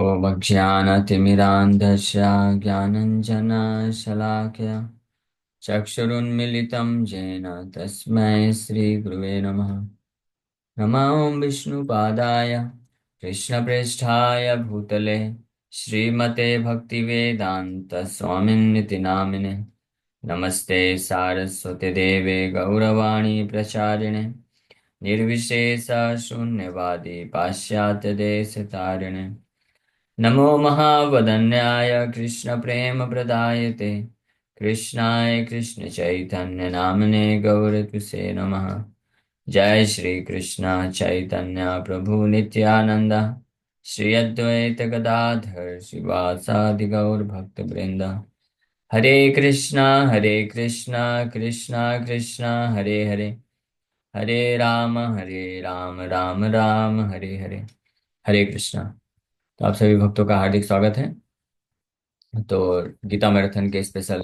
ॐ अज्ञानतिमिरान्धस्य ज्ञानञ्जनशलाकया चक्षुरुन्मिलितं येन तस्मै श्रीगुरुवे नमः। नमो विष्णुपादाय कृष्णप्रेष्ठाय भूतले श्रीमते भक्तिवेदान्तस्वामिन्निति नामिने। नमस्ते सारस्वती देवे गौरवाणी प्रचारिणे निर्विशेषशून्यवादी पाश्चात्यदेशतारिणे। नमो महावदन्याय कृष्णप्रेमप्रदायते कृष्णाय कृष्णचैतन्यनामने गौरतुसे नमः। जय श्री कृष्ण चैतन्य प्रभु नित्यानंद श्री अद्वैत गदाधर शिवासादि गौर भक्त वृंद। हरे कृष्णा कृष्णा कृष्णा हरे हरे, हरे राम राम राम हरे हरे। हरे कृष्णा। तो आप सभी भक्तों का हार्दिक स्वागत है। तो गीता मैराथन के स्पेशल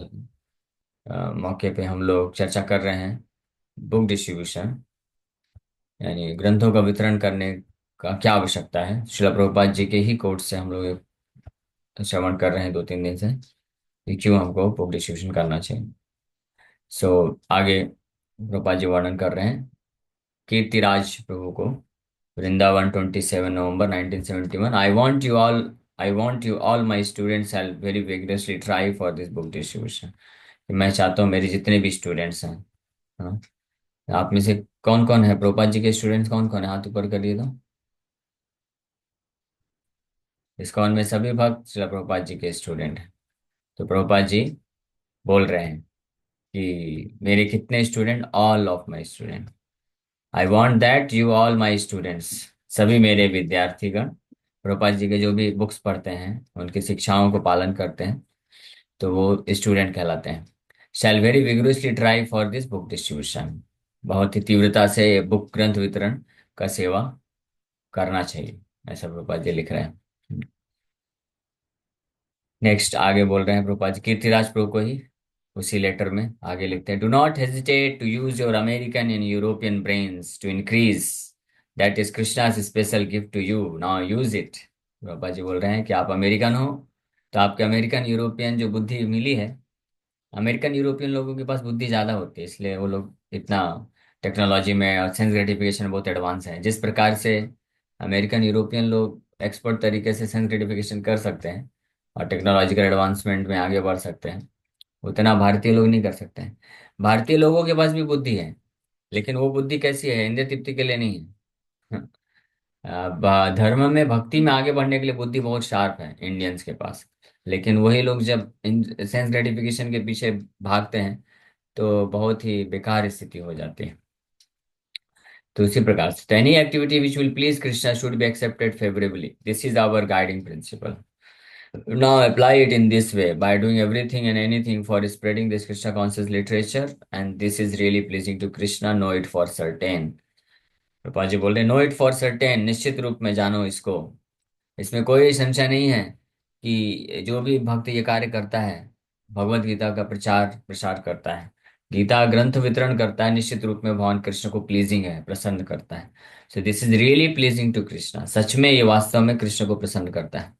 मौके पे हम लोग चर्चा कर रहे हैं बुक डिस्ट्रीब्यूशन, यानी ग्रंथों का वितरण करने का क्या आवश्यकता है। श्रील प्रभुपाद जी के ही कोट से हम लोग ये श्रवण कर रहे हैं 2-3 दिन से कि क्यों हमको बुक डिस्ट्रीब्यूशन करना चाहिए। सो आगे प्रभुपाद जी वर्णन कर रहे हैं कीर्तिराज प्रभु को, वृंदावन 27 नवंबर 1971। I want you all my students help very vigorously try for this book distribution. मैं चाहता हूँ मेरे जितने भी स्टूडेंट्स हैं, हाँ, आप में से कौन कौन है प्रभुपाद जी के स्टूडेंट्स, कौन कौन है हाथ ऊपर करिए तो। इस्कॉन में सभी भक्त शिला प्रभुपाद जी के स्टूडेंट हैं। तो प्रभुपाद जी बोल रहे हैं कि मेरे कितने student, all of my student. I want that you all my students, सभी मेरे विद्यार्थीगण प्रभुपाद जी के जो भी बुक्स पढ़ते हैं, उनकी शिक्षाओं को पालन करते हैं, तो वो स्टूडेंट कहलाते हैं। Shall very vigorously try for this book distribution, बहुत ही तीव्रता से बुक ग्रंथ वितरण का सेवा करना चाहिए, ऐसा प्रभुपाद जी लिख रहे हैं। नेक्स्ट आगे बोल रहे हैं प्रभुपाद जी कीर्तिराज प्रभु को ही उसी लेटर में आगे लिखते हैं, do not hesitate to use your American and European brains to increase, that is Krishna's special gift to you, now use it. Prabhupada ji बोल रहे हैं कि आप अमेरिकन हो, तो आपके अमेरिकन यूरोपियन जो बुद्धि मिली है, अमेरिकन यूरोपियन लोगों के पास बुद्धि ज़्यादा होती है, इसलिए वो लोग इतना टेक्नोलॉजी में और सेंस ग्रेटिफिकेशन बहुत एडवांस है। जिस प्रकार से अमेरिकन यूरोपियन लोग एक्सपर्ट तरीके से सेंस ग्रेटिफिकेशन कर सकते हैं और टेक्नोलॉजिकल एडवांसमेंट में आगे बढ़ सकते हैं, उतना भारतीय लोग नहीं कर सकते हैं। भारतीय लोगों के पास भी बुद्धि है, लेकिन वो बुद्धि कैसी है, इंद्रिय तृप्ति के लिए नहीं है। धर्म में भक्ति में आगे बढ़ने के लिए बुद्धि बहुत शार्प है इंडियंस के पास, लेकिन वही लोग जब सेंस ग्रेटिफिकेशन के पीछे भागते हैं तो बहुत ही बेकार स्थिति हो जाती है। तो इसी प्रकार से any activity which will please Krishna should be accepted favourably, this is our guiding principle. Now apply it in this way by doing everything and anything for spreading this Krishna conscious literature, and this is really pleasing to Krishna, know it for certain। रूपा जी बोल रहे no it for certain, निश्चित रूप में जानो इसको, इसमें कोई संशय नहीं है कि जो भी भक्त ये कार्य करता है, भगवत गीता का प्रचार प्रसार करता है, गीता ग्रंथ वितरण करता है, निश्चित रूप में भगवान कृष्ण को प्लीजिंग है, प्रसन्न करता है। So this is really pleasing to Krishna, सच में ये वास्तव में कृष्ण को प्रसन्न करता है।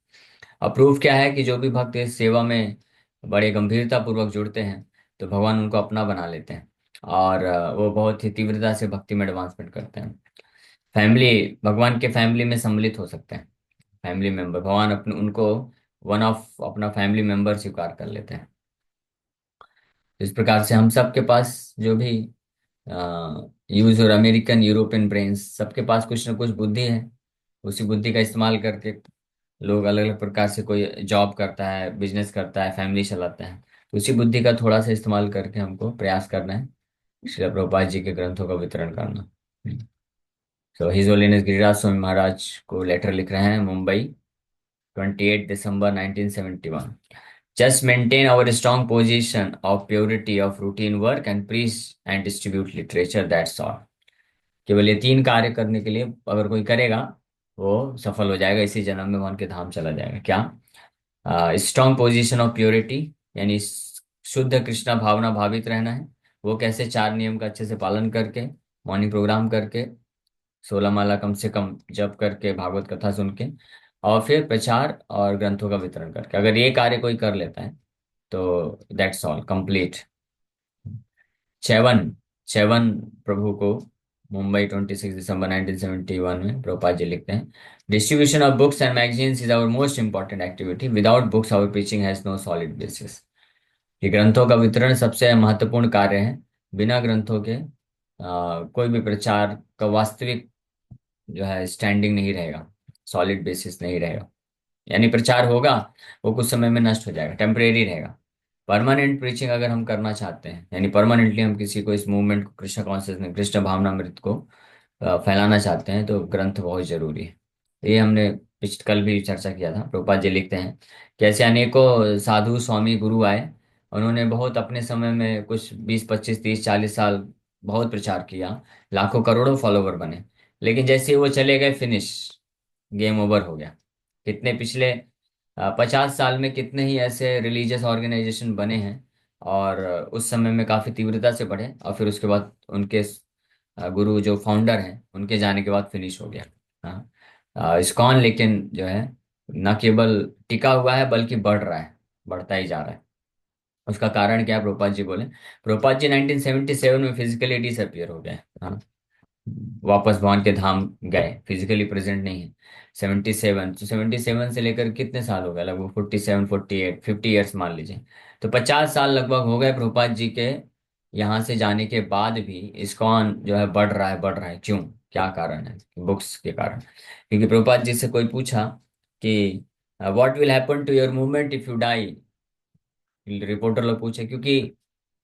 अप्रूव क्या है कि जो भी भक्त इस सेवा में बड़े गंभीरता पूर्वक जुड़ते हैं, तो भगवान उनको अपना बना लेते हैं और वो बहुत ही तीव्रता से भक्ति में एडवांसमेंट करते हैं। फैमिली, भगवान के फैमिली में सम्मिलित हो सकते हैं, फैमिली मेंबर, भगवान अपने उनको वन ऑफ अपना फैमिली मेंबर स्वीकार कर लेते हैं। इस प्रकार से हम सबके पास जो भी यूज और अमेरिकन यूरोपियन ब्रेन्स, सबके पास कुछ ना कुछ बुद्धि है। उसी बुद्धि का इस्तेमाल करके लोग अलग अलग प्रकार से, कोई जॉब करता है, बिजनेस करता है, फैमिली चलाता है, तो उसी बुद्धि का थोड़ा सा इस्तेमाल करके हमको प्रयास करना है श्रील प्रभुपाद जी के ग्रंथों का वितरण करना। तो हिज होलीनेस गिरिराज स्वामी महाराज को लेटर लिख रहे हैं, मुंबई 28 दिसंबर 1971। Just maintain our strong position of purity of routine work and preach and distribute literature, that's all। केवल ये 3 कार्य करने के लिए अगर कोई करेगा, वो सफल हो जाएगा, इसी जन्म में भगवान के धाम चला जाएगा। क्या? स्ट्रॉन्ग पोजीशन ऑफ प्योरिटी, यानी शुद्ध कृष्णा भावना भावित रहना है। वो कैसे? 4 नियम का अच्छे से पालन करके, मॉर्निंग प्रोग्राम करके, 16 माला कम से कम जप करके, भागवत कथा सुन के, और फिर प्रचार और ग्रंथों का वितरण करके, अगर ये कार्य कोई कर लेता है तो that's all complete. Chyavan, Chyavan Prabhu को मुंबई 26 दिसंबर 1971 में प्रभुपाद जी लिखते हैं, distribution of books and magazines is our most important activity, without books our preaching has no solid basis. ये ग्रंथों का वितरण सबसे महत्वपूर्ण कार्य है। बिना ग्रंथों के कोई भी प्रचार का वास्तविक जो है स्टैंडिंग नहीं रहेगा, सॉलिड बेसिस नहीं रहेगा। यानी प्रचार होगा, वो कुछ समय में नष्ट हो जाएगा, टेम्परेरी रहेगा। परमानेंट प्रीचिंग अगर हम करना चाहते हैं, यानी परमानेंटली हम किसी को, इस मूवमेंट को, कृष्ण कॉन्शियसनेस, कृष्ण भावनामृत को फैलाना चाहते हैं, तो ग्रंथ बहुत जरूरी है। ये हमने पिछ कल भी चर्चा किया था। प्रभुपाद जी लिखते हैं कैसे अनेकों साधु स्वामी गुरु आए, उन्होंने बहुत अपने समय में कुछ 20 25 30 40 साल बहुत प्रचार किया, लाखों करोड़ों फॉलोवर बने, लेकिन जैसे ही वो चले गए, फिनिश, गेम ओवर हो गया। कितने पिछले 50 साल में कितने ही ऐसे रिलीजियस ऑर्गेनाइजेशन बने हैं, और उस समय में काफी तीव्रता से बढ़े, और फिर उसके बाद उनके गुरु जो फाउंडर हैं उनके जाने के बाद फिनिश हो गया। हाँ, इस्कॉन लेकिन जो है न केवल टिका हुआ है बल्कि बढ़ रहा है, बढ़ता ही जा रहा है। उसका कारण क्या है? प्रभुपाद जी बोले, प्रभुपाद जी 1977 में फिजिकली डिसअपियर हो गए। हाँ, वापस भगवान के धाम गए, फिजिकली प्रेजेंट नहीं है। 77, तो 77 से लेकर कितने साल हो गए? लगभग 47 48 50 ईयर्स मान लीजिए। तो 50 साल लगभग हो गए प्रभुपाद जी के यहाँ से जाने के बाद भी इस्कॉन जो है बढ़ रहा है, बढ़ रहा है। क्यों? क्या कारण है? बुक्स के कारण। क्योंकि प्रभुपाद जी से कोई पूछा कि what will happen to your movement if you die, reporter लोग पूछे, क्योंकि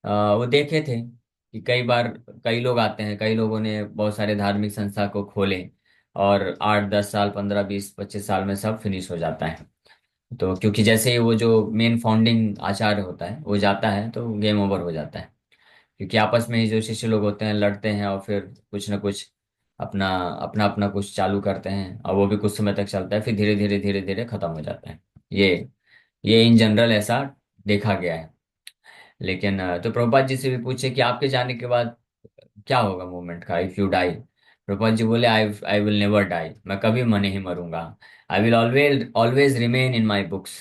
वो देखे थे कि कई बार कई लोग आते हैं, कई लोगों ने बहुत सारे धार्मिक संस्था को खोले, और 8 10 साल 15 20 25 साल में सब फिनिश हो जाता है। तो क्योंकि जैसे ही वो जो मेन फाउंडिंग आचार्य होता है वो जाता है तो गेम ओवर हो जाता है। क्योंकि आपस में ही जो शिष्य लोग होते हैं लड़ते हैं, और फिर कुछ ना कुछ अपना अपना अपना कुछ चालू करते हैं, और वो भी कुछ समय तक चलता है, फिर धीरे धीरे खत्म हो जाता है। ये इन जनरल ऐसा देखा गया है। लेकिन तो प्रभुपाद जी से भी पूछे कि आपके जाने के बाद क्या होगा मूवमेंट का, if you die. Prabhupada ji बोले, I I will never die, मैं कभी मन नहीं मरूंगा। I will always always remain in my books,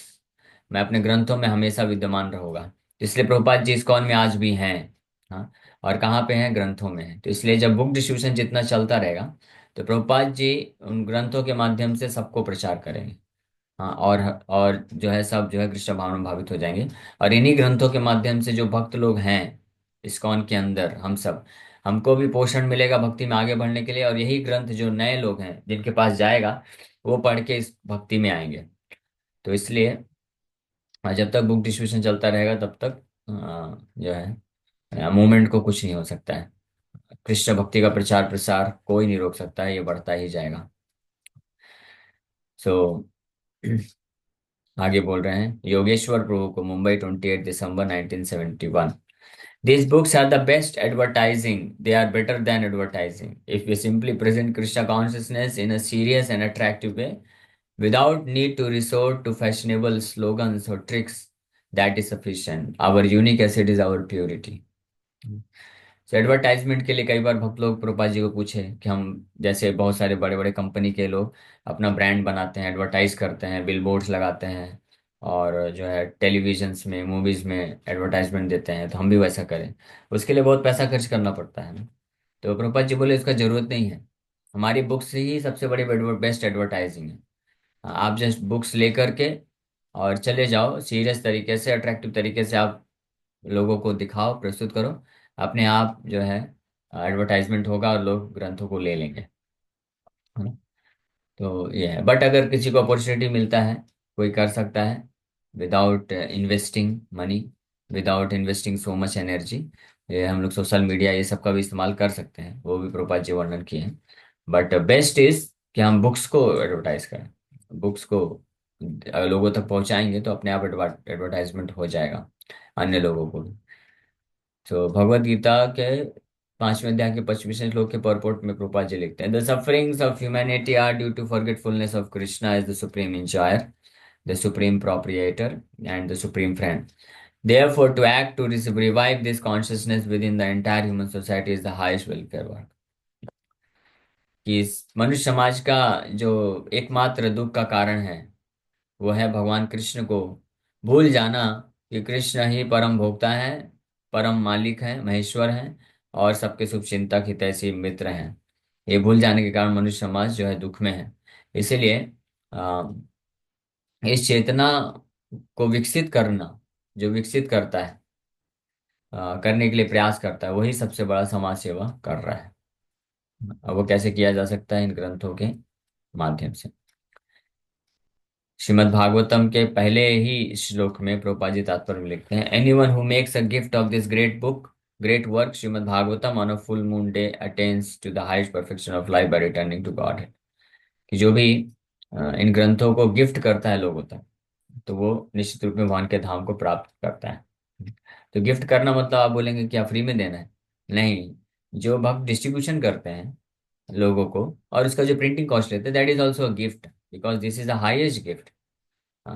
मैं अपने ग्रंथों में हमेशा विद्यमान रहूंगा। इसलिए प्रभुपाद जी इस्कॉन में आज भी हैं। हाँ, और कहाँ पे हैं? ग्रंथों में हैं। तो इसलिए जब बुक डिस्ट्रीब्यूशन जितना चलता रहेगा, तो प्रभुपाद जी उन ग्रंथों के माध्यम से सबको प्रचार करेंगे। हाँ, और जो है सब जो है कृष्ण भावना भावित हो जाएंगे। और इन्हीं ग्रंथों के माध्यम से जो भक्त लोग हैं इस्कॉन के अंदर, हम सब, हमको भी पोषण मिलेगा भक्ति में आगे बढ़ने के लिए। और यही ग्रंथ जो नए लोग हैं जिनके पास जाएगा, वो पढ़ के इस भक्ति में आएंगे। तो इसलिए जब तक बुक डिस्ट्रीब्यूशन चलता रहेगा तब तक जो है मूवमेंट को कुछ नहीं हो सकता है। कृष्ण भक्ति का प्रचार प्रसार कोई नहीं रोक सकता है, ये बढ़ता ही जाएगा। सो आगे बोल रहे हैं योगेश्वर प्रभु को मुंबई 28 दिसंबर 1971, these books are the best advertising. They are better than advertising. If we simply present Krishna consciousness in a serious and attractive way, without need to resort to fashionable slogans or tricks, that is sufficient. Our unique asset is our purity. तो advertisement के लिए कई बार भक्त लोग प्रभुपाद जी को पूछे कि हम, जैसे बहुत सारे बड़े बड़े कंपनी के लोग अपना ब्रांड बनाते हैं, एडवर्टाइज करते हैं, बिलबोर्ड्स लगाते हैं, और जो है टेलीविजन्स में, मूवीज में एडवर्टाइजमेंट देते हैं, तो हम भी वैसा करें। उसके लिए बहुत पैसा खर्च करना पड़ता है ना। तो प्रभुपाद जी बोले इसका जरूरत नहीं है, हमारी बुक्स ही सबसे बड़ी बेस्ट एडवर्टाइजिंग है। आप जस्ट बुक्स लेकर के और चले जाओ, सीरियस तरीके से, अट्रैक्टिव तरीके से आप लोगों को दिखाओ, प्रस्तुत करो, अपने आप जो है एडवर्टाइजमेंट होगा और लोग ग्रंथों को ले लेंगे, है ना। तो ये है, बट अगर किसी को अपॉर्चुनिटी मिलता है, कोई कर सकता है without investing money, without investing so much energy. ये हम लोग सोशल मीडिया ये सब का भी इस्तेमाल कर सकते हैं, वो भी प्रोपाल जी वर्णन किए हैं। बट बेस्ट इज कि हम बुक्स को एडवर्टाइज करें, बुक्स को लोगों तक पहुंचाएंगे तो अपने आप एडवर्टाइजमेंट हो जाएगा अन्य लोगों को भी। तो भगवत गीता के 5वें अध्याय के 25वें श्लोक के परपोर्ट में प्रभुपाद जी लिखते हैं, the sufferings of humanity are due to forgetfulness of Krishna as the supreme enjoyer, the supreme proprietor and the supreme friend. Therefore, to act to revive this consciousness within the entire human society is the highest welfare work. कि इस मनुष्य समाज का जो एकमात्र दुख का कारण है वो है भगवान कृष्ण को भूल जाना, कि कृष्ण ही परम भोक्ता है, परम मालिक है, महेश्वर है, और सबके शुभ चिंतक हितैषी मित्र हैं। ये भूल जाने के कारण मनुष्य समाज जो है दुख में है। इसीलिए अ, इस चेतना को विकसित करना, जो विकसित करता है, करने के लिए प्रयास करता है, वही सबसे बड़ा समाज सेवा कर रहा है। अब वो कैसे किया जा सकता है? इन ग्रंथों के माध्यम से। श्रीमद् भागवतम के पहले ही श्लोक में प्रभुपाद जी तात्पर्य में लिखते हैं, anyone who makes a gift of this great book, great work Shrimad Bhagavatam on a full moon day attains to the highest perfection of life by returning to God. कि जो भी इन ग्रंथों को गिफ्ट करता है लोगों तक, तो वो निश्चित रूप में भगवान के धाम को प्राप्त करता है। तो गिफ्ट करना मतलब आप बोलेंगे क्या फ्री में देना है? नहीं। जो भक्त डिस्ट्रीब्यूशन करते हैं लोगों को, और उसका जो प्रिंटिंग कॉस्ट रहता है, that is also a gift, because this is the highest gift.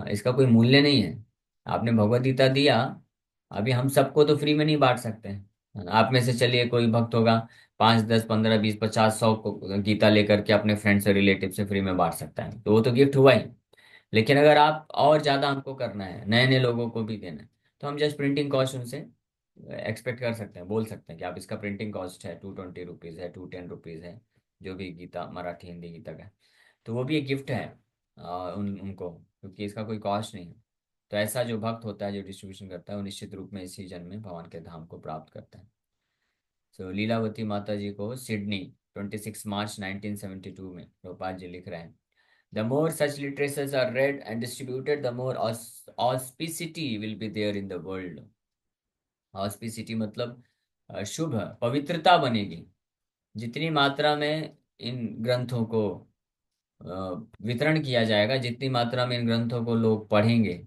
इसका कोई मूल्य नहीं है। आपने भगवत गीता दिया, अभी हम सबको तो फ्री में नहीं बांट सकते हैं। आप में से चलिए कोई भक्त होगा, 5, 10, 15, 20, 50, 100 को गीता लेकर के अपने फ्रेंड से, रिलेटिव से फ्री में बांट सकता है, तो वो तो गिफ्ट हुआ ही। लेकिन अगर आप और ज्यादा हमको करना है, नए नए लोगों को भी देना है, तो हम जस्ट प्रिंटिंग कॉस्ट उनसे एक्सपेक्ट कर सकते हैं, बोल सकते हैं कि आप इसका प्रिंटिंग कॉस्ट है 220 रुपीज़ है, 210 रुपीज़ है, जो भी गीता मराठी हिंदी गीता का है। तो वो भी एक गिफ्ट है उनको, क्योंकि इसका कोई कॉस्ट नहीं है। तो ऐसा जो भक्त होता है, जो डिस्ट्रीब्यूशन करता है, वो निश्चित रूप में इसी जन्म में भगवान के धाम को प्राप्त करता है। सो लीलावती माता जी को सिडनी 26 मार्च 1972 में प्रभुपाद जी लिख रहे हैं, the more such literatures are read and distributed, the more auspicity will be there in the world। ऑस्पिसिटी मतलब शुभ, पवित्रता बनेगी। जितनी मात्रा में इन ग्रंथों को अ, वितरण किया जाएगा, जितनी मात्रा में इन ग्रंथों को लोग पढ़ेंगे,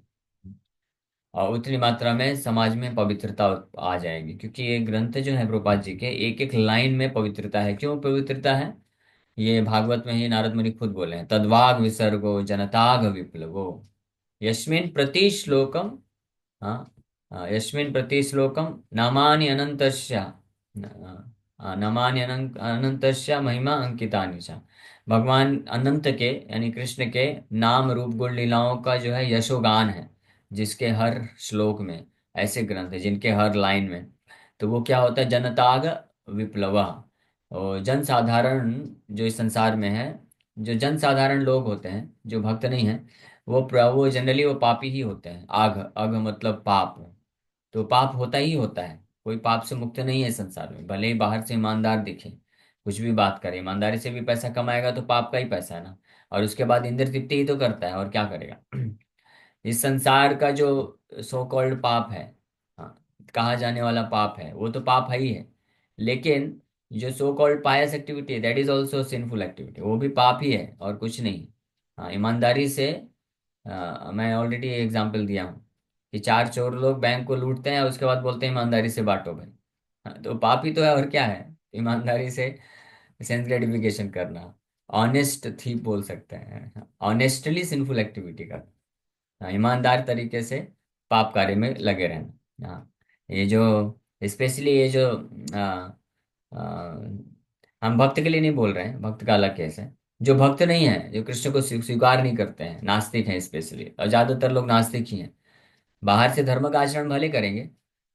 और उतनी मात्रा में समाज में पवित्रता आ जाएगी। क्योंकि ये ग्रंथ जो है प्रभुपाद जी के, एक एक लाइन में पवित्रता है। क्यों पवित्रता है? ये भागवत में ही नारद मुनि खुद बोले हैं, तद्वाग विसर्गो जनताग विप्लवो यस्मिन् प्रति श्लोकम। हाँ, यस्मिन् प्रति श्लोकम नामानि अनंतस्य, अनंतस्य महिमा अंकितानि च। भगवान अनंत के, यानी कृष्ण के नाम रूप गुण लीलाओं का जो है यशोगान है, जिसके हर श्लोक में ऐसे ग्रंथ है, जिनके हर लाइन में। तो वो क्या होता है? जनताग विप्लवा। और जन साधारण जो इस संसार में है, जो जन साधारण लोग होते हैं, जो भक्त नहीं है, वो जनरली वो पापी ही होते हैं। आघ, अघ मतलब पाप। तो पाप होता ही होता है, कोई पाप से मुक्त नहीं है संसार में, भले ही बाहर से ईमानदार दिखे, कुछ भी बात करे, ईमानदारी से भी पैसा कमाएगा तो पाप का ही पैसा है ना। और उसके बाद इंद्र तृप्ति ही तो करता है, और क्या करेगा? इस संसार का जो सो कॉल्ड पाप है, हाँ, कहा जाने वाला पाप है, वो तो पाप है ही है। लेकिन जो सो कॉल्ड पायस एक्टिविटी है, that is also sinful activity, वो भी पाप ही है और कुछ नहीं। हाँ, ईमानदारी से, मैं ऑलरेडी एग्जाम्पल दिया हूँ कि 4 चोर लोग बैंक को लूटते हैं और उसके बाद बोलते हैं ईमानदारी से बांटो भाई। हाँ, तो पाप ही तो है, और क्या है? ईमानदारी से सेंस ग्रेटिफिकेशन करना, ऑनेस्ट थीप बोल सकते हैं, ऑनेस्टली सिंफुल एक्टिविटी का। हाँ, ईमानदार तरीके से पाप कार्य में लगे रहना। हाँ, ये जो स्पेशली ये जो आ, आ, हम भक्त के लिए नहीं बोल रहे हैं, भक्त का अलग केस है। जो भक्त नहीं है, जो कृष्ण को स्वीकार नहीं करते हैं, नास्तिक हैं स्पेशली, और ज्यादातर लोग नास्तिक ही हैं। बाहर से धर्म का आचरण भले करेंगे,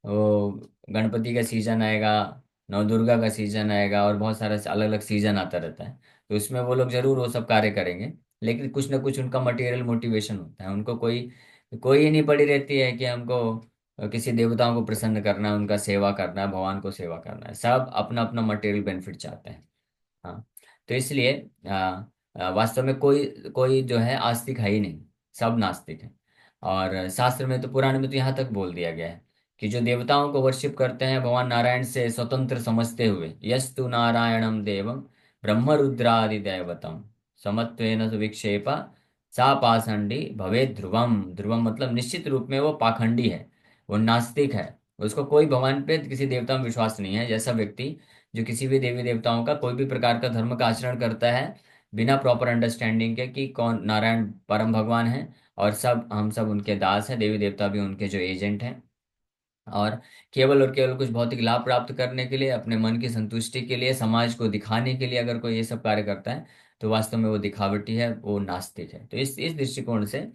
वो गणपति का सीजन आएगा, नवदुर्गा का सीजन आएगा, और बहुत सारा अलग अलग सीजन आता रहता है, तो उसमें वो लोग जरूर वो सब कार्य करेंगे। लेकिन कुछ ना कुछ उनका मटेरियल मोटिवेशन होता है, उनको कोई कोई ही नहीं पड़ी रहती है कि हमको किसी देवताओं को प्रसन्न करना है, उनका सेवा करना है, भगवान को सेवा करना है। सब अपना अपना मटेरियल बेनिफिट चाहते हैं। हाँ, तो इसलिए वास्तव में कोई कोई जो है आस्तिक है ही नहीं, सब नास्तिक है। और शास्त्र में तो, पुराण में तो यहाँ तक बोल दिया गया है कि जो देवताओं को वर्शिप करते हैं भगवान नारायण से स्वतंत्र समझते हुए, यस्तु नारायणम देवम ब्रह्म रुद्रादि दैवतम समत्वेन विक्षेप सा पाषंडी भवे ध्रुवम। ध्रुवम मतलब निश्चित रूप में वो पाखंडी है, वो नास्तिक है। उसको कोई भगवान पे, किसी देवता में विश्वास नहीं है। जैसा व्यक्ति जो किसी भी देवी देवताओं का कोई भी प्रकार का धर्म का आचरण करता है बिना प्रॉपर अंडरस्टैंडिंग के कि कौन नारायण परम भगवान है, और सब हम सब उनके दास हैं, देवी देवता भी उनके जो एजेंट हैं, और केवल कुछ भौतिक लाभ प्राप्त करने के लिए, अपने मन की संतुष्टि के लिए, समाज को दिखाने के लिए अगर कोई ये सब कार्य करता है, तो वास्तव में वो दिखावटी है, वो नास्तिक है। तो इस दृष्टिकोण से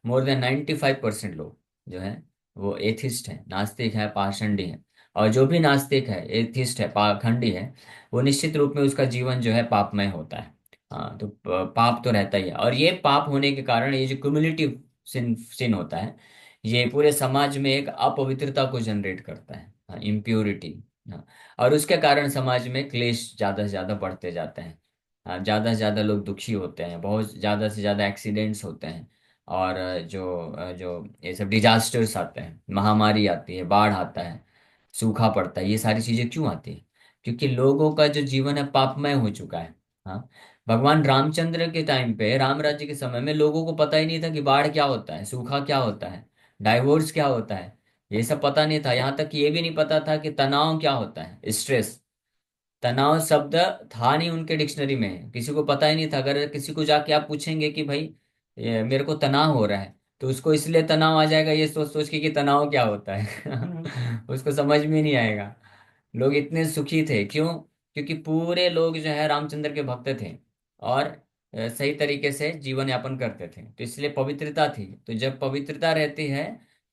मोर देन 95% लोग जो है वो एथिस्ट हैं, नास्तिक है, पाषंडी है। और जो भी नास्तिक है, एथिस्ट है, पाखंडी है, वो निश्चित रूप में उसका जीवन जो है पापमय होता है। हाँ, तो पाप तो रहता ही है। और ये पाप होने के कारण ये जो क्युमुलेटिव सिन सिन होता है, ये पूरे समाज में एक अपवित्रता को जनरेट करता है, इम्प्योरिटी। हाँ, और उसके कारण समाज में क्लेश ज्यादा से ज्यादा बढ़ते जाते हैं। ज्यादा से ज्यादा लोग दुखी होते हैं, बहुत ज्यादा से ज्यादा एक्सीडेंट्स होते हैं। और जो ये सब डिजास्टर्स आते हैं, महामारी आती है, बाढ़ आता है, सूखा पड़ता है, ये सारी चीजें क्यों आती है? क्योंकि लोगों का जो जीवन है पापमय हो चुका है। हाँ, भगवान रामचंद्र के टाइम पे, राम राज्य के समय में लोगों को पता ही नहीं था कि बाढ़ क्या होता है, सूखा क्या होता है, डाइवोर्स क्या होता है। ये सब पता नहीं था। यहाँ तक कि ये भी नहीं पता था कि तनाव क्या होता है, स्ट्रेस। तनाव शब्द था नहीं उनके डिक्शनरी में, किसी को पता ही नहीं था। अगर किसी को जाके आप पूछेंगे कि भाई ये मेरे को तनाव हो रहा है, तो उसको इसलिए तनाव आ जाएगा ये सोच सोच के कि तनाव क्या होता है। उसको समझ में नहीं आएगा। लोग इतने सुखी थे, क्यों? क्योंकि पूरे लोग जो है रामचंद्र के भक्त थे, और सही तरीके से जीवन यापन करते थे, तो इसलिए पवित्रता थी। तो जब पवित्रता रहती है,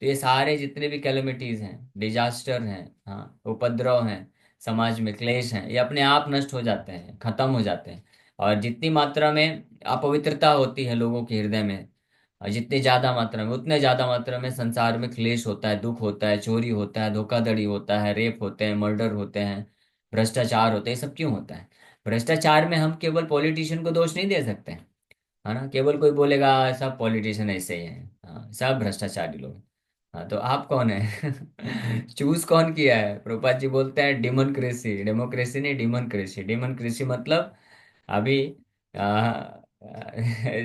तो ये सारे जितने भी कैलेमिटीज हैं, डिजास्टर हैं, हाँ, उपद्रव हैं, समाज में क्लेश हैं, ये अपने आप नष्ट हो जाते हैं, खत्म हो जाते हैं। और जितनी मात्रा में अपवित्रता होती है लोगों के हृदय में, और जितनी ज्यादा मात्रा में, उतने ज्यादा मात्रा में संसार में क्लेश होता है, दुख होता है, चोरी होता है, धोखाधड़ी होता है, रेप होते हैं, मर्डर होते हैं, भ्रष्टाचार होते हैं। ये सब क्यों होता है? भ्रष्टाचार में हम केवल पॉलिटिशियन को दोष नहीं दे सकते हैं, है ना। केवल कोई बोलेगा सब पॉलिटिशियन ऐसे ही हैं, हाँ, सब भ्रष्टाचारी लोग हैं। हाँ, तो आप कौन है? चूज कौन किया है? प्रभुपाद जी बोलते हैं डेमोक्रेसी, डेमोक्रेसी नहीं, डेमोक्रेसी। डेमोक्रेसी मतलब अभी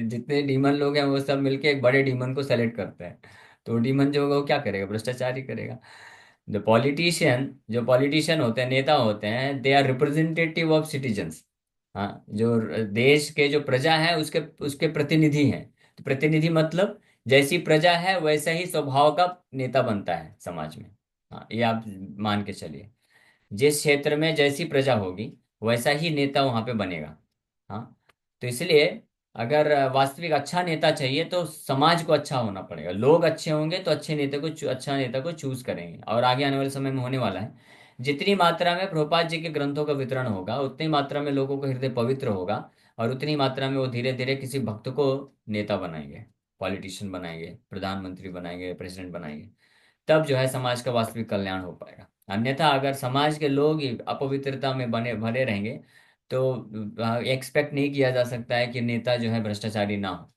जितने डीमन लोग हैं वो सब मिलके एक बड़े डीमन को सेलेक्ट करते हैं। तो डीमन जो होगा वो क्या करेगा? भ्रष्टाचार ही करेगा। जो पॉलिटिशियन होते हैं, नेता होते हैं, they are representative of citizens. हाँ, जो देश के जो प्रजा है उसके उसके प्रतिनिधि हैं। तो प्रतिनिधि मतलब जैसी प्रजा है वैसा ही स्वभाव का नेता बनता है समाज में। हाँ, ये आप मान के चलिए। जिस क्षेत्र में जैसी प्रजा होगी वैसा ही नेता वहां पे बनेगा। हाँ, तो इसलिए अगर वास्तविक अच्छा नेता चाहिए तो समाज को अच्छा होना पड़ेगा। लोग अच्छे होंगे तो अच्छा नेता को चूज करेंगे। और आगे आने वाले समय में होने वाला है, जितनी मात्रा में प्रभुपाद जी के ग्रंथों का वितरण होगा, उतनी मात्रा में लोगों का हृदय पवित्र होगा, और उतनी मात्रा में वो धीरे धीरे किसी भक्त को नेता बनाएंगे, पॉलिटिशियन बनाएंगे, प्रधानमंत्री बनाएंगे, प्रेसिडेंट बनाएंगे। तब जो है समाज का वास्तविक कल्याण हो पाएगा। अन्यथा अगर समाज के लोग ही अपवित्रता में बने भरे रहेंगे, तो एक्सपेक्ट नहीं किया जा सकता है कि नेता जो है भ्रष्टाचारी ना हो।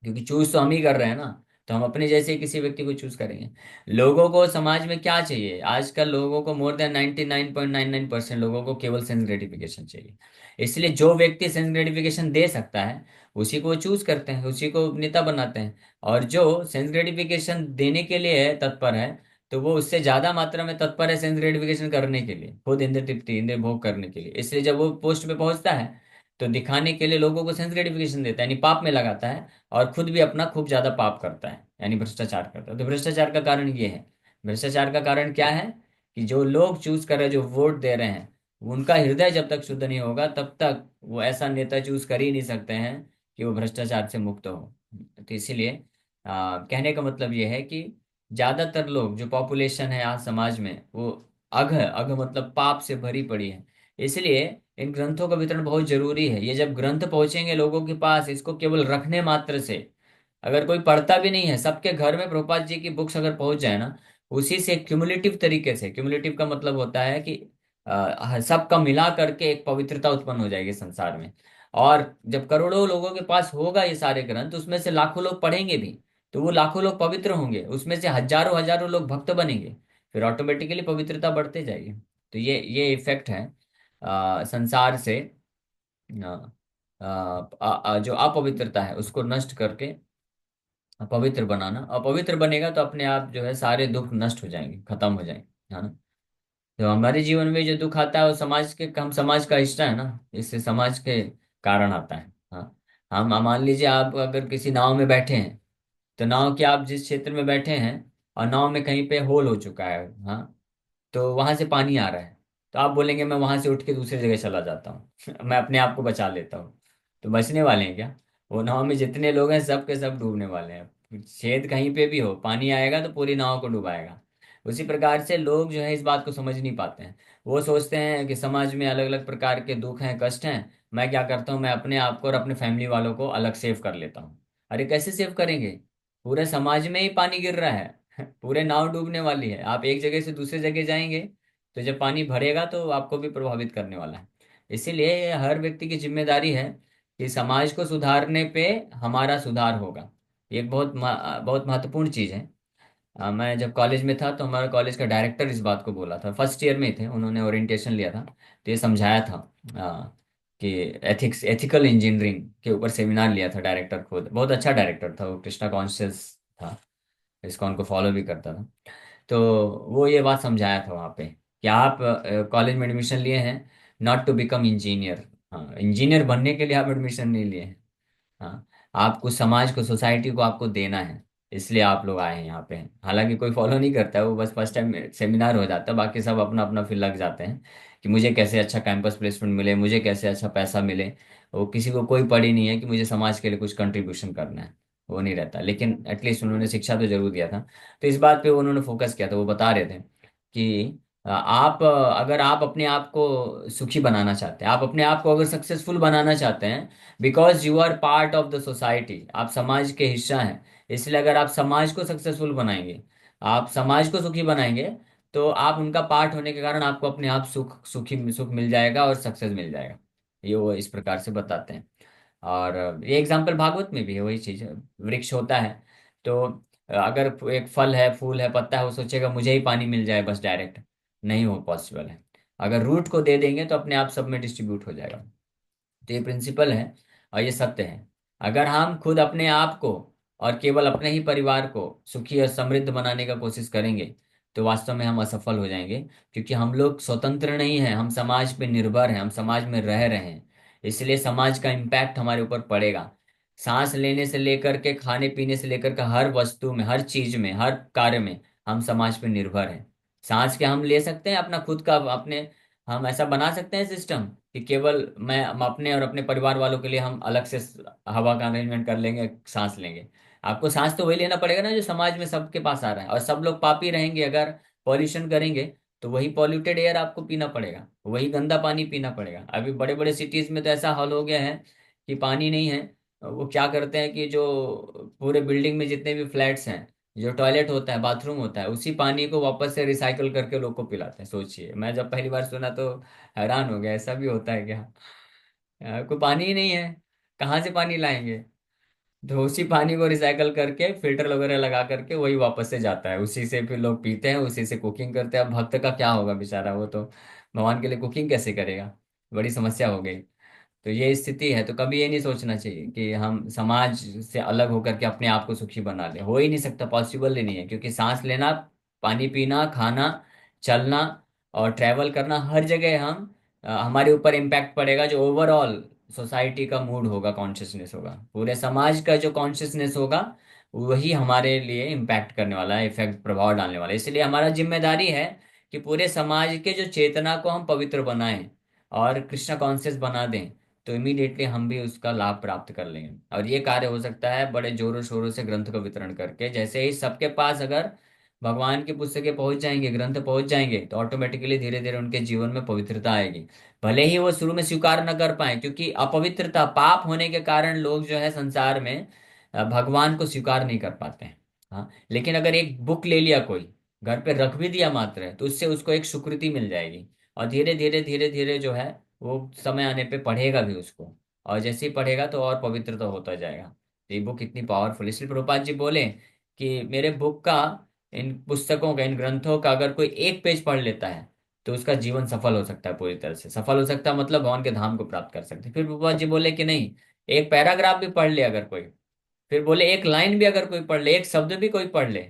क्योंकि चूज तो हम ही कर रहे हैं ना, तो हम अपने जैसे ही किसी व्यक्ति को चूज करेंगे। लोगों को समाज में क्या चाहिए? आजकल लोगों को मोर देन 99.99% लोगों को केवल सेंस ग्रेटिफिकेशन चाहिए। इसलिए जो व्यक्ति सेंस ग्रेटिफिकेशन दे सकता है उसी को चूज करते हैं, उसी को नेता बनाते हैं। और जो सेंस ग्रेटिफिकेशन देने के लिए तत्पर है, तो वो उससे ज्यादा मात्रा में तत्पर है सेंस ग्रेटिफिकेशन करने के लिए, खुद इंद्र तृप्ति, इंद्र भोग करने के लिए। इसलिए जब वो पोस्ट पे पहुंचता है, तो दिखाने के लिए लोगों को सेंस ग्रेटिफिकेशन देता है, यानी पाप में लगाता है, और खुद भी अपना खूब ज्यादा पाप करता है, यानी भ्रष्टाचार करता है। तो भ्रष्टाचार का कारण ये है। भ्रष्टाचार का कारण क्या है? कि जो लोग चूज कर रहे हैं, जो वोट दे रहे हैं, उनका हृदय जब तक शुद्ध नहीं होगा तब तक वो ऐसा नेता चूज कर ही नहीं सकते हैं कि वो भ्रष्टाचार से मुक्त हो। तो इसीलिए कहने का मतलब ये है कि ज्यादातर लोग, जो पॉपुलेशन है आज समाज में, वो अघ अघ मतलब पाप से भरी पड़ी है। इसलिए इन ग्रंथों का वितरण बहुत जरूरी है। ये जब ग्रंथ पहुंचेंगे लोगों के पास, इसको केवल रखने मात्र से, अगर कोई पढ़ता भी नहीं है, सबके घर में प्रभुपाद जी की बुक्स अगर पहुंच जाए ना, उसी से क्युमुलेटिव तरीके से, क्युमुलेटिव का मतलब होता है कि सबका मिला करके एक पवित्रता उत्पन्न हो जाएगी संसार में। और जब करोड़ों लोगों के पास होगा ये सारे ग्रंथ, उसमें से लाखों लोग पढ़ेंगे भी, तो वो लाखों लोग पवित्र होंगे, उसमें से हजारों हजारों लोग भक्त बनेंगे, फिर ऑटोमेटिकली पवित्रता बढ़ते जाएगी। तो ये इफेक्ट है संसार से, जो अपवित्रता है उसको नष्ट करके पवित्र बनाना। अपवित्र बनेगा तो अपने आप जो है सारे दुख नष्ट हो जाएंगे, खत्म हो जाएंगे, है ना। तो हमारे जीवन में जो दुख आता है वो समाज के, हम समाज का हिस्सा है ना, इससे समाज के कारण आता है। हाँ, हम मान लीजिए आप अगर किसी नाव में बैठे हैं, तो नाव के आप जिस क्षेत्र में बैठे हैं, और नाव में कहीं पे होल हो चुका है, हाँ, तो वहां से पानी आ रहा है, तो आप बोलेंगे मैं वहां से उठ के दूसरी जगह चला जाता हूँ मैं अपने आप को बचा लेता हूँ। तो बचने वाले हैं क्या? वो नाव में जितने लोग हैं सब के सब डूबने वाले हैं। छेद कहीं पे भी हो, पानी आएगा तो पूरी नाव को डुबाएगा। उसी प्रकार से लोग जो है इस बात को समझ नहीं पाते हैं। वो सोचते हैं कि समाज में अलग अलग प्रकार के दुख हैं, कष्ट हैं, मैं क्या करता हूँ, मैं अपने आप को और अपने फैमिली वालों को अलग सेव कर लेता हूँ। अरे कैसे सेव करेंगे? पूरे समाज में ही पानी गिर रहा है पूरे नाव डूबने वाली है, आप एक जगह से दूसरी जगह जाएंगे तो जब पानी भरेगा तो आपको भी प्रभावित करने वाला है। इसीलिए ये हर व्यक्ति की जिम्मेदारी है कि समाज को सुधारने पे हमारा सुधार होगा। ये एक बहुत महत्वपूर्ण चीज है। मैं जब कॉलेज में था तो हमारा कॉलेज का डायरेक्टर इस बात को बोला था, फर्स्ट ईयर में ही थे, उन्होंने ओरिएंटेशन लिया था, तो ये समझाया था कि एथिकल इंजीनियरिंग के ऊपर सेमिनार लिया था डायरेक्टर, खुद बहुत अच्छा डायरेक्टर था वो, कृष्णा कॉन्शियस था, इसको उनको फॉलो भी करता था। तो वो ये बात समझाया था वहाँ पे कि आप कॉलेज में एडमिशन लिए हैं नॉट टू बिकम इंजीनियर। हाँ, इंजीनियर बनने के लिए आप एडमिशन नहीं लिए हैं। हाँ, आपको समाज को, सोसाइटी को आपको देना है, इसलिए आप लोग आए हैं यहाँ पे। हालांकि कोई फॉलो नहीं करता है, वो बस फर्स्ट टाइम सेमिनार हो जाता है, बाकी सब अपना अपना फिर लग जाते हैं कि मुझे कैसे अच्छा कैंपस प्लेसमेंट मिले, मुझे कैसे अच्छा पैसा मिले। वो किसी को कोई पड़ी नहीं है कि मुझे समाज के लिए कुछ कंट्रीब्यूशन करना है, वो नहीं रहता। लेकिन एटलीस्ट उन्होंने शिक्षा तो जरूर दिया था। तो इस बात पे उन्होंने फोकस किया था, वो बता रहे थे कि अगर आप अपने आप को सुखी बनाना चाहते हैं, आप अपने आप को अगर सक्सेसफुल बनाना चाहते हैं, because you are part of the society, आप समाज के हिस्सा हैं, इसलिए अगर आप समाज को सक्सेसफुल बनाएंगे, आप समाज को सुखी बनाएंगे, तो आप उनका पार्ट होने के कारण आपको अपने आप सुख मिल जाएगा और सक्सेस मिल जाएगा। ये वो इस प्रकार से बताते हैं। और ये एग्जाम्पल भागवत में भी है, वही चीज है। वृक्ष होता है तो अगर एक फल है, फूल है, पत्ता है, वो सोचेगा मुझे ही पानी मिल जाए बस डायरेक्ट, नहीं हो पॉसिबल है। अगर रूट को दे देंगे तो अपने आप सब में डिस्ट्रीब्यूट हो जाएगा। तो ये प्रिंसिपल है और ये सत्य है। अगर हम खुद अपने आप को और केवल अपने ही परिवार को सुखी और समृद्ध बनाने का कोशिश करेंगे तो वास्तव में हम असफल हो जाएंगे, क्योंकि हम लोग स्वतंत्र नहीं हैं, हम समाज पे निर्भर हैं, हम समाज में रह रहे हैं। इसलिए समाज का इम्पैक्ट हमारे ऊपर पड़ेगा। सांस लेने से लेकर के खाने पीने से लेकर के हर वस्तु में, हर चीज में, हर कार्य में हम समाज पे निर्भर हैं। सांस के हम ले सकते हैं अपना खुद का, अपने, हम ऐसा बना सकते हैं सिस्टम कि केवल मैं, हम अपने और अपने परिवार वालों के लिए हम अलग से हवा का अरेंजमेंट कर लेंगे, सांस लेंगे। आपको सांस तो वही लेना पड़ेगा ना जो समाज में सबके पास आ रहा है, और सब लोग पापी रहेंगे अगर, पॉल्यूशन करेंगे, तो वही पॉल्यूटेड एयर आपको पीना पड़ेगा, वही गंदा पानी पीना पड़ेगा। अभी बड़े बड़े सिटीज में तो ऐसा हाल हो गया है कि पानी नहीं है। वो क्या करते हैं कि जो पूरे बिल्डिंग में जितने भी फ्लैट्स हैं, जो टॉयलेट होता है, बाथरूम होता है, उसी पानी को वापस से रिसाइकल करके लोग को पिलाते हैं। सोचिए, मैं जब पहली बार सुना तो हैरान हो गया, ऐसा भी होता है क्या? कोई पानी ही नहीं है, कहाँ से पानी लाएंगे? तो उसी पानी को रिसाइकल करके फिल्टर वगैरह लगा करके वही वापस से जाता है, उसी से फिर लोग पीते हैं, उसी से कुकिंग करते हैं। अब भक्त का क्या होगा बेचारा, वो तो भगवान के लिए कुकिंग कैसे करेगा? बड़ी समस्या हो गई। तो ये स्थिति है। तो कभी ये नहीं सोचना चाहिए कि हम समाज से अलग होकर के अपने आप को सुखी बना ले, हो ही नहीं सकता, पॉसिबल ही नहीं है। क्योंकि सांस लेना, पानी पीना, खाना, चलना और ट्रैवल करना, हर जगह हमारे ऊपर इम्पैक्ट पड़ेगा। जो ओवरऑल सोसाइटी का मूड होगा, कॉन्शियसनेस होगा, पूरे समाज का जो कॉन्शियसनेस होगा, वही हमारे लिए इम्पैक्ट करने वाला है, इफेक्ट, प्रभाव डालने वाला है। इसलिए हमारा जिम्मेदारी है कि पूरे समाज के जो चेतना को हम पवित्र बनाएं और कृष्णा कॉन्शियस बना दें, तो इमीडिएटली हम भी उसका लाभ प्राप्त कर लेंगे। और ये कार्य हो सकता है बड़े जोरों शोरों से ग्रंथ का वितरण करके। जैसे ही सबके पास अगर भगवान की पुस्तकें पहुंच जाएंगे, ग्रंथ पहुंच जाएंगे, तो ऑटोमेटिकली धीरे धीरे उनके जीवन में पवित्रता आएगी। भले ही वो शुरू में स्वीकार न कर पाए, क्योंकि अपवित्रता, पाप होने के कारण लोग जो है संसार में भगवान को स्वीकार नहीं कर पाते हैं। हाँ, लेकिन अगर एक बुक ले लिया कोई, घर पे रख भी दिया मात्र है, तो उससे उसको एक स्वीकृति मिल जाएगी। और धीरे धीरे जो है वो समय आने पे पढ़ेगा भी उसको, और जैसे ही पढ़ेगा तो और पवित्र तो होता जाएगा। तो ये बुक इतनी पावरफुल, इसलिए प्रभुपाद जी बोले कि मेरे बुक का, इन पुस्तकों का, इन ग्रंथों का अगर कोई एक पेज पढ़ लेता है तो उसका जीवन सफल हो सकता है, पूरी तरह से सफल हो सकता है, मतलब भगवान के धाम को प्राप्त कर सकते हैं। फिर प्रभुपाद जी बोले कि नहीं, एक पैराग्राफ भी पढ़ ले अगर कोई, फिर बोले एक लाइन भी अगर कोई पढ़ ले, एक शब्द भी कोई पढ़ ले,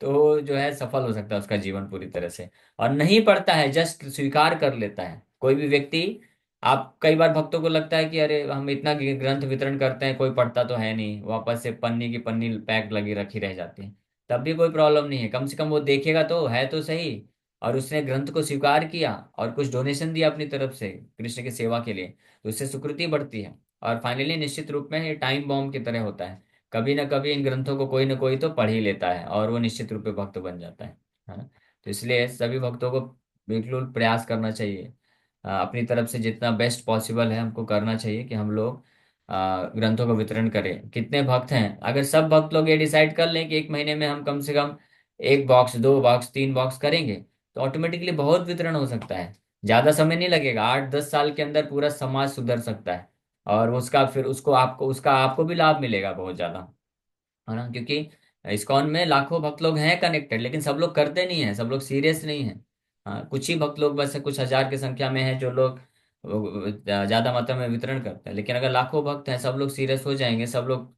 तो जो है सफल हो सकता है उसका जीवन पूरी तरह से। और नहीं पढ़ता है, जस्ट स्वीकार कर लेता है कोई भी व्यक्ति। आप, कई बार भक्तों को लगता है कि अरे हम इतना ग्रंथ वितरण करते हैं, कोई पढ़ता तो है नहीं, वापस से पन्नी की पन्नी पैक लगी रखी रह जाती है। तब भी कोई प्रॉब्लम नहीं है, कम से कम वो देखेगा तो है तो सही। और उसने ग्रंथ को स्वीकार किया और कुछ डोनेशन दिया अपनी तरफ से कृष्ण की सेवा के लिए, तो उससे सुकृति बढ़ती है। और फाइनली निश्चित रूप में ये टाइम बॉम्ब की तरह होता है, कभी ना कभी इन ग्रंथों को कोई ना कोई तो पढ़ ही लेता है और वो निश्चित रूप में भक्त बन जाता है ना। तो इसलिए सभी भक्तों को बिल्कुल प्रयास करना चाहिए, अपनी तरफ से जितना बेस्ट पॉसिबल है हमको करना चाहिए कि हम लोग ग्रंथों का वितरण करें। कितने भक्त हैं, अगर सब भक्त लोग ये डिसाइड कर लें कि एक महीने में हम कम से कम 1 बॉक्स, 2 बॉक्स, 3 बॉक्स करेंगे, तो ऑटोमेटिकली बहुत वितरण हो सकता है। ज्यादा समय नहीं लगेगा, 8-10 साल के अंदर पूरा समाज सुधर सकता है। और उसका फिर उसको आपको उसका आपको भी लाभ मिलेगा बहुत ज्यादा, है ना। क्योंकि इस्कॉन में लाखों भक्त लोग हैं कनेक्टेड, लेकिन सब लोग करते नहीं हैं, सब लोग सीरियस नहीं हैं। हाँ, कुछ ही भक्त लोग बस कुछ हजार की संख्या में हैं जो लोग ज्यादा मात्रा में वितरण करते हैं। लेकिन अगर लाखों भक्त हैं, सब लोग सीरियस हो जाएंगे, सब लोग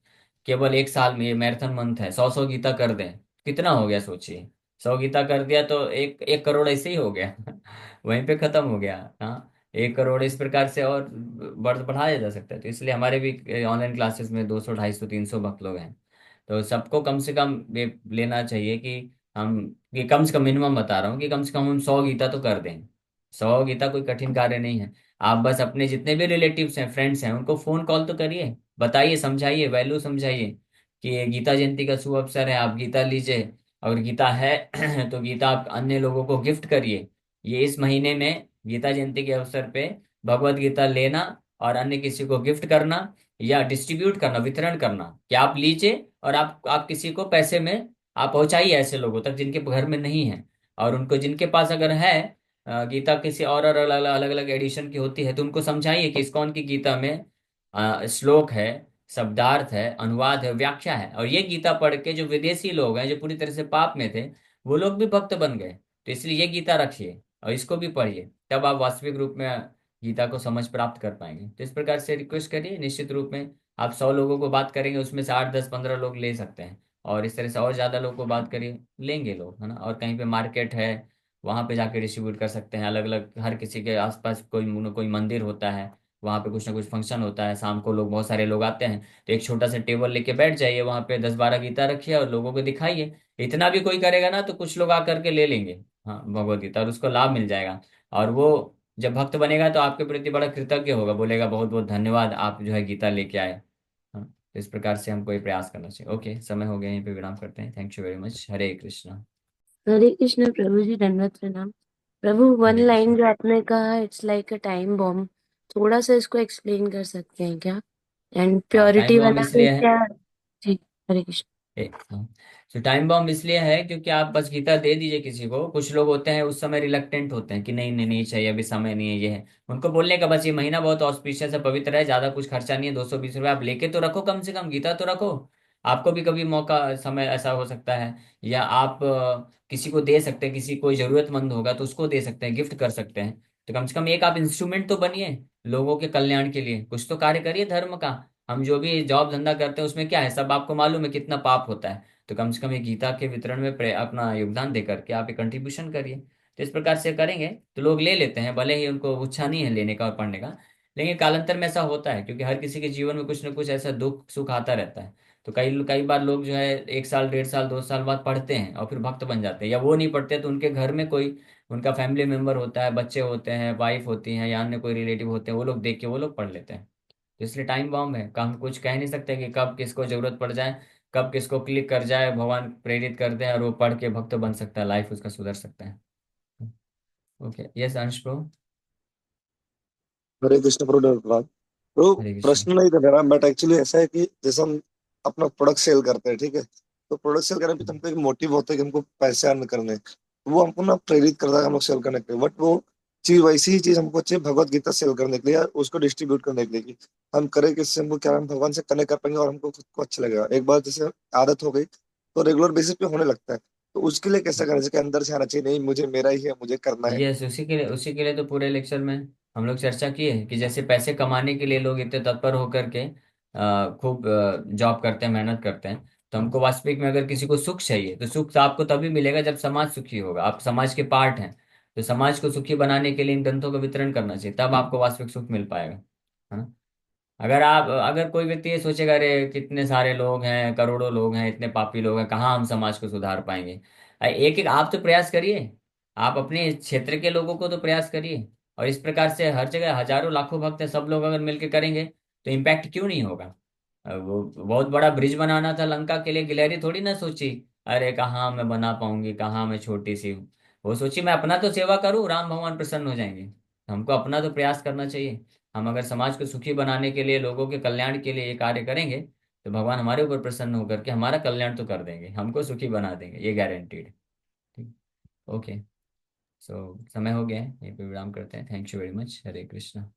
केवल एक साल में, ये मैराथन मंथ है, 100-100 गीता कर दें, कितना हो गया सोचिए। 100 गीता कर दिया तो 1 करोड़ ऐसे ही हो गया वहीं पे खत्म हो गया। हाँ, 1 करोड़ इस प्रकार से और बढ़ाया जा सकता है। तो इसलिए हमारे भी ऑनलाइन क्लासेस में 200, 250, 300 भक्त लोग हैं। तो सबको कम से कम ये लेना चाहिए कि हम, ये कम से कम मिनिमम बता रहा हूँ कि कम से कम हम 100 गीता तो कर दें। 100 गीता कोई कठिन कार्य नहीं है। आप बस अपने जितने भी रिलेटिव्स हैं, फ्रेंड्स हैं, उनको फोन कॉल तो करिए, बताइए, समझाइए, वैल्यू समझाइए कि ये गीता जयंती का शुभ अवसर है, आप गीता लीजिए। अगर गीता है तो गीता आप अन्य लोगों को गिफ्ट करिए। ये इस महीने में गीता जयंती के अवसर पे भगवत गीता लेना और अन्य किसी को गिफ्ट करना या डिस्ट्रीब्यूट करना, वितरण करना, कि आप लीजिए और आप किसी को पैसे में आप पहुंचाइए ऐसे लोगों तक जिनके घर में नहीं है। और उनको जिनके पास अगर है गीता किसी और अलग अलग अलग एडिशन की होती है, तो उनको समझाइए कि इस्कॉन की गीता में श्लोक है, शब्दार्थ है, अनुवाद है, व्याख्या है। और ये गीता पढ़ के जो विदेशी लोग हैं जो पूरी तरह से पाप में थे, वो लोग भी भक्त बन गए। तो इसलिए ये गीता रखिए और इसको भी पढ़िए, तब आप वास्तविक रूप में गीता को समझ प्राप्त कर पाएंगे। तो इस प्रकार से रिक्वेस्ट करिए, निश्चित रूप में आप 100 लोगों को बात करेंगे, उसमें से 8, 10, 15 लोग ले सकते हैं। और इस तरह से और ज्यादा लोग को बात करिए, लेंगे लोग, है ना। और कहीं पे मार्केट है, वहां पे जाके डिस्ट्रीब्यूट कर सकते हैं। अलग अलग हर किसी के आसपास कोई न कोई मंदिर होता है, वहां पे कुछ ना कुछ फंक्शन होता है, शाम को लोग बहुत सारे लोग आते हैं, तो एक छोटा सा टेबल लेके बैठ जाइए, वहां पे 10-12 गीता रखिए और लोगों को दिखाइए। इतना भी कोई करेगा ना तो कुछ लोग आकर के ले लेंगे, हाँ, भगवत गीता, और उसको लाभ मिल जाएगा। और वो जब भक्त बनेगा तो आपके प्रति बड़ा कृतज्ञ होगा, बोलेगा बहुत बहुत धन्यवाद, आप जो है गीता लेके आए। हाँ, तो इस प्रकार से हमको ये प्रयास करना चाहिए। ओके, समय हो गया, यहीं पे विराम करते हैं। Thank you very much. Hare Krishna. Hare Krishna Prabhu ji, दंडवत प्रणाम। Prabhu, one Hare line Krishna. जो आपने कहा, it's like a time bomb, थोड़ा सा इसको एक्सप्लेन कर सकते हैं क्या? एंड हाँ, टाइम प्योरिटी बॉम्ब वाला भी इसलिए है, क्या? जी। हरे कृष्ण। हाँ, तो टाइम बॉम्ब इसलिए है क्योंकि आप बस गीता दे दीजिए किसी को, कुछ लोग होते हैं उस समय रिलक्टेंट होते हैं कि नहीं नहीं नहीं चाहिए, अभी समय नहीं है, ये है। उनको बोलने का बस, ये महीना बहुत ऑस्पिशियस है, पवित्र है, ज्यादा कुछ खर्चा नहीं है, 220 रुपये आप लेके तो रखो, कम से कम गीता तो रखो। आपको भी कभी मौका समय ऐसा हो सकता है, या आप किसी को दे सकते हैं, किसी कोई जरूरतमंद होगा तो उसको दे सकते हैं, गिफ्ट कर सकते हैं। तो कम से कम एक आप इंस्ट्रूमेंट तो बनिए लोगों के कल्याण के लिए, कुछ तो कार्य करिए धर्म का। हम जो भी जॉब धंधा करते हैं उसमें क्या है, सब आपको मालूम है कितना पाप होता है। तो कम से कम ये गीता के वितरण में अपना योगदान दे करके आप एक कंट्रीब्यूशन करिए। तो इस प्रकार से करेंगे तो लोग ले लेते हैं, भले ही उनको इच्छा नहीं है लेने का और पढ़ने का। लेकिन कालांतर में ऐसा होता है, क्योंकि हर किसी के जीवन में कुछ ना कुछ ऐसा दुख सुख आता रहता है। तो कई कई बार लोग जो है 1 साल, 1.5 साल, 2 साल बाद पढ़ते हैं और फिर भक्त बन जाते हैं, या वो नहीं पढ़ते तो उनके घर में कोई उनका फैमिली मेंबर होता है, बच्चे होते हैं, वाइफ होती हैं, या अन्य कोई रिलेटिव होते हैं, वो लोग देख के वो लोग पढ़ लेते हैं। तो इसलिए टाइम बॉम्ब है, हम कुछ कह नहीं सकते कि कब किसको जरूरत पड़ जाए, कब किसको क्लिक कर जाए, भगवान प्रेरित कर दे और वो पढ़ के भक्त बन सकता है, लाइफ उसका सुधर सकता है। ओके, यस अंश प्रो। हरे कृष्ण प्रभु। तो हरे कृष्ण। प्रश्न नहीं था मेरा, बट एक्चुअली ऐसा है कि जैसे हम अपना प्रोडक्ट सेल करते हैं, ठीक है, तो प्रोडक्ट सेल करने पे तो हमको एक मोटिव होता है कि हमको पैसे अर्न करने हैं। तो वो हमको ना प्रेरित करता है हम लोग सेल करने के लिए। बट वो चीज, वैसी ही चीज हमको चाहिए भगवत गीता सेल करने के लिए या उसको डिस्ट्रीब्यूट करने के लिए, कि हम करें कि इससे हमको क्या, हम भगवान से कनेक्ट कर पाएंगे और हमको खुद को अच्छा लगेगा। एक बार जैसे आदत हो गई तो रेगुलर बेसिस पे होने लगता है। तो उसके लिए कैसा करना चाहिए कि अंदर से आना चाहिए, नहीं मुझे मेरा ही है, मुझे करना है। यस, उसी के लिए तो पूरे लेक्चर में हम लोग चर्चा किए कि जैसे पैसे कमाने के लिए लोग इतने तत्पर होकर के खूब जॉब करते हैं, मेहनत करते हैं। तो हमको वास्तविक में अगर किसी को सुख चाहिए, तो सुख तो आपको तभी मिलेगा जब समाज सुखी होगा, आप समाज के पार्ट हैं। तो समाज को सुखी बनाने के लिए इन ग्रंथों का वितरण करना चाहिए, तब आपको वास्तविक सुख मिल पाएगा, है ना। अगर कोई व्यक्ति ये सोचेगा, अरे कितने सारे लोग हैं, करोड़ों लोग हैं, इतने पापी लोग हैं, कहाँ हम समाज को सुधार पाएंगे। एक एक आप तो प्रयास करिए, आप अपने क्षेत्र के लोगों को तो प्रयास करिए। और इस प्रकार से हर जगह हजारों लाखों भक्त हैं, सब लोग अगर मिलकर करेंगे तो इम्पैक्ट क्यों नहीं होगा। वो बहुत बड़ा ब्रिज बनाना था लंका के लिए, गिलहरी थोड़ी ना सोची अरे कहाँ मैं बना पाऊंगी, कहाँ मैं छोटी सी हूँ। वो सोची मैं अपना तो सेवा करूँ, राम भगवान प्रसन्न हो जाएंगे। हमको अपना तो प्रयास करना चाहिए। हम अगर समाज को सुखी बनाने के लिए, लोगों के कल्याण के लिए ये कार्य करेंगे, तो भगवान हमारे ऊपर प्रसन्न होकर के हमारा कल्याण तो कर देंगे, हमको सुखी बना देंगे, ये गारंटीड। ठीक। ओके। सो समय हो गया है, यहीं पे विराम करते हैं। Thank you very much. Hare Krishna.